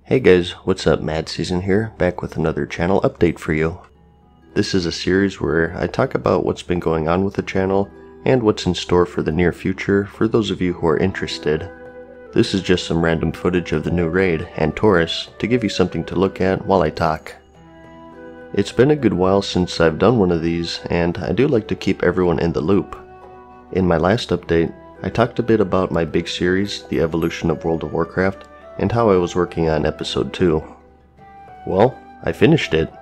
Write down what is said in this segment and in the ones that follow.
Hey guys, what's up? MadSeason here, back with another channel update for you. This is a series where I talk about what's been going on with the channel and what's in store for the near future for those of you who are interested. This is just some random footage of the new raid and Taurus to give you something to look at while I talk. It's been a good while since I've done one of these, and I do like to keep everyone in the loop. In my last update, I talked a bit about my big series, The Evolution of World of Warcraft, and how I was working on episode 2. Well, I finished it.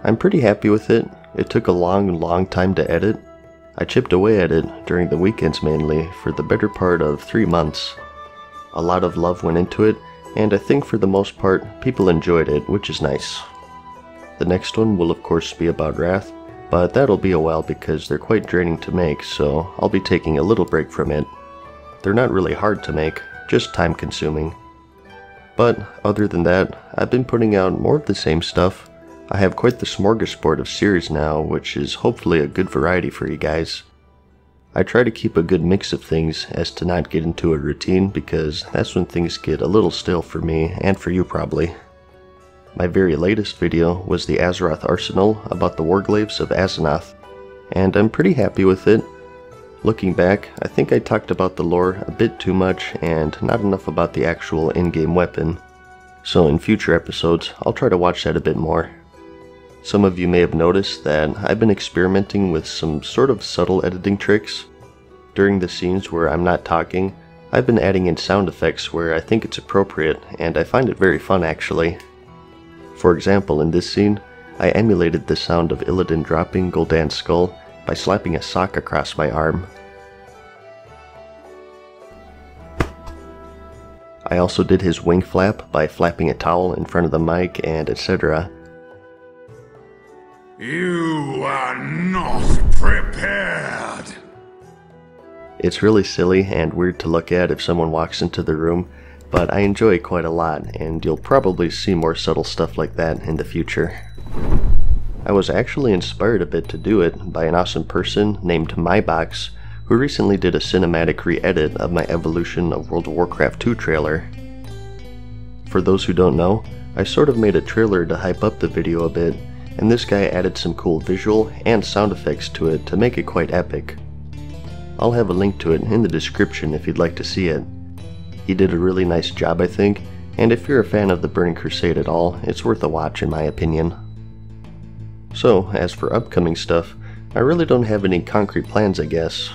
I'm pretty happy with it. It took a long time to edit. I chipped away at it during the weekends mainly for the better part of 3 months. A lot of love went into it, and I think for the most part, people enjoyed it, which is nice. The next one will of course be about Wrath, but that'll be a while because they're quite draining to make, so I'll be taking a little break from it. They're not really hard to make, just time consuming. But other than that, I've been putting out more of the same stuff. I have quite the smorgasbord of series now, which is hopefully a good variety for you guys. I try to keep a good mix of things as to not get into a routine, because that's when things get a little stale for me and for you probably. My very latest video was the Azeroth Arsenal about the Warglaives of Azeroth, and I'm pretty happy with it. Looking back, I think I talked about the lore a bit too much and not enough about the actual in-game weapon. So in future episodes, I'll try to watch that a bit more. Some of you may have noticed that I've been experimenting with some sort of subtle editing tricks. During the scenes where I'm not talking, I've been adding in sound effects where I think it's appropriate, and I find it very fun actually. For example, in this scene, I emulated the sound of Illidan dropping Gul'dan's skull by slapping a sock across my arm. I also did his wing flap by flapping a towel in front of the mic and etc. You are not prepared! It's really silly and weird to look at if someone walks into the room, but I enjoy it quite a lot, and you'll probably see more subtle stuff like that in the future. I was actually inspired a bit to do it by an awesome person named MyBox, who recently did a cinematic re-edit of my Evolution of World of Warcraft 2 trailer. For those who don't know, I sort of made a trailer to hype up the video a bit, and this guy added some cool visual and sound effects to it to make it quite epic. I'll have a link to it in the description if you'd like to see it. He did a really nice job, I think, and if you're a fan of the Burning Crusade at all, it's worth a watch in my opinion. So, as for upcoming stuff, I really don't have any concrete plans, I guess.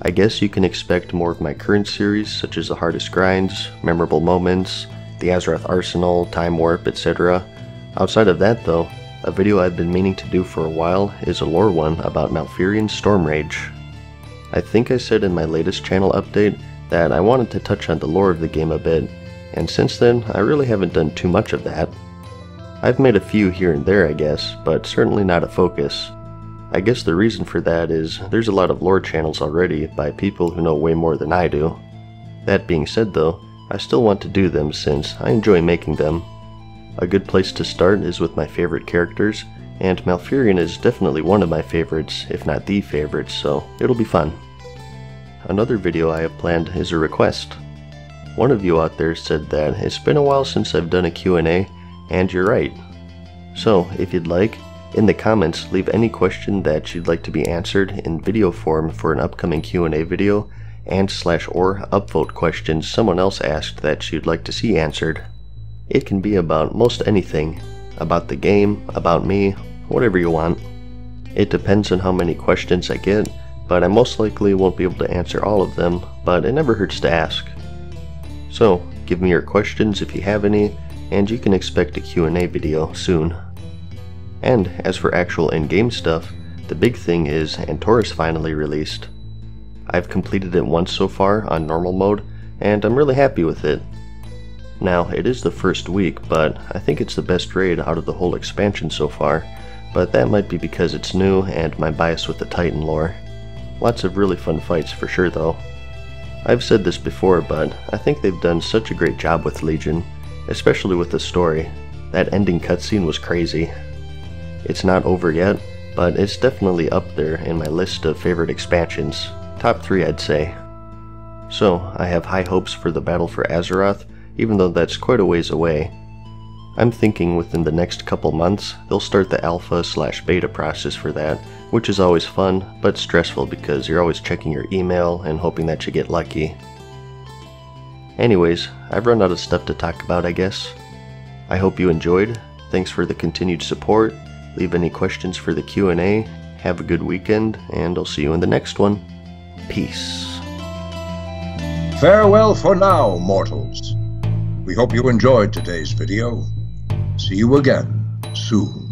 I guess you can expect more of my current series, such as the Hardest Grinds, Memorable Moments, the Azeroth Arsenal, Time Warp, etc. Outside of that though, a video I've been meaning to do for a while is a lore one about Malfurion's Storm Rage. I think I said in my latest channel update that I wanted to touch on the lore of the game a bit, and since then I really haven't done too much of that. I've made a few here and there I guess, but certainly not a focus. I guess the reason for that is there's a lot of lore channels already by people who know way more than I do. That being said though, I still want to do them since I enjoy making them. A good place to start is with my favorite characters, and Malfurion is definitely one of my favorites, if not the favorite, so it'll be fun. Another video I have planned is a request. One of you out there said that it's been a while since I've done a Q&A, and you're right. So, if you'd like, in the comments leave any question that you'd like to be answered in video form for an upcoming Q&A video, and/or upvote questions someone else asked that you'd like to see answered. It can be about most anything. About the game, about me, whatever you want. It depends on how many questions I get, but I most likely won't be able to answer all of them, but it never hurts to ask. So, give me your questions if you have any, and you can expect a Q&A video soon. And as for actual in-game stuff, the big thing is Taurus finally released. I've completed it once so far on normal mode, and I'm really happy with it. Now, it is the first week, but I think it's the best raid out of the whole expansion so far, but that might be because it's new and my bias with the Titan lore. Lots of really fun fights for sure though. I've said this before, but I think they've done such a great job with Legion, especially with the story. That ending cutscene was crazy. It's not over yet, but it's definitely up there in my list of favorite expansions. Top 3 I'd say. So, I have high hopes for the battle for Azeroth, even though that's quite a ways away, I'm thinking within the next couple months, they'll start the alpha/beta process for that, which is always fun, but stressful because you're always checking your email and hoping that you get lucky. Anyways, I've run out of stuff to talk about, I guess. I hope you enjoyed. Thanks for the continued support. Leave any questions for the Q&A. Have a good weekend, and I'll see you in the next one. Peace. Farewell for now, mortals. We hope you enjoyed today's video. See you again soon.